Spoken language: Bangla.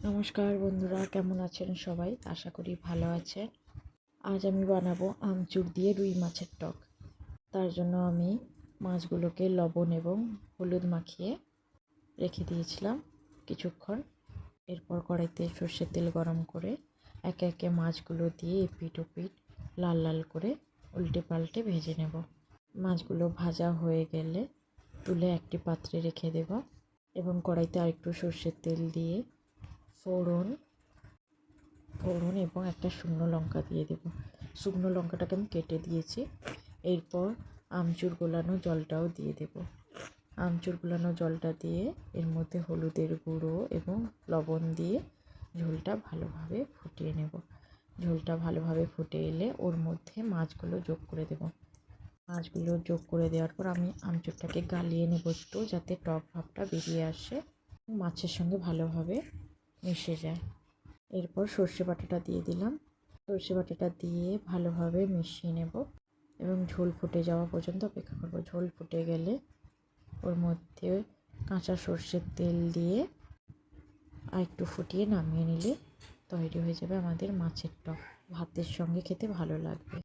নমস্কার বন্ধুরা, কেমন আছেন সবাই? আশা করি ভালো আছেন। আজ আমি বানাবো আমচুর দিয়ে রুই মাছের টক। তার জন্য আমি মাছগুলোকে লবণ এবং হলুদ মাখিয়ে রেখে দিয়েছিলাম কিছুক্ষণ। এরপর কড়াইতে সর্ষের তেল গরম করে একে একে মাছগুলো দিয়ে এপিট ওপিট লাল লাল করে উল্টে পাল্টে ভেজে নেব। মাছগুলো ভাজা হয়ে গেলে তুলে একটি পাত্রে রেখে দেব এবং কড়াইতে আরেকটু সর্ষের তেল দিয়ে ফোড়ন এবং একটা শুকনো লঙ্কা দিয়ে দেব। শুকনো লঙ্কাটাকে আমি কেটে দিয়েছি। এরপর আমচুর গোলানো জলটাও দিয়ে দেব। আমচুর গোলানো জলটা দিয়ে এর মধ্যে হলুদের গুঁড়ো এবং লবণ দিয়ে ঝোলটা ভালোভাবে ফুটিয়ে নেব। ঝোলটা ভালোভাবে ফুটে এলে ওর মধ্যে মাছগুলো যোগ করে দেব। মাছগুলো যোগ করে দেওয়ার পর আমি আমচুরটাকে গালিয়ে নেব একটু, যাতে টক ভাবটা বেরিয়ে আসে, মাছের সঙ্গে ভালোভাবে মিশে যায়। এরপর সর্ষে বাটাটা দিয়ে দিলাম। সর্ষে বাটাটা দিয়ে ভালোভাবে মিশিয়ে নেব এবং ঝোল ফুটে যাওয়া পর্যন্ত অপেক্ষা করব। ঝোল ফুটে গেলে ওর মধ্যে কাঁচা সর্ষের তেল দিয়ে আর একটু ফুটিয়ে নামিয়ে নিলে তৈরি হয়ে যাবে আমাদের মাছের টক। ভাতের সঙ্গে খেতে ভালো লাগবে।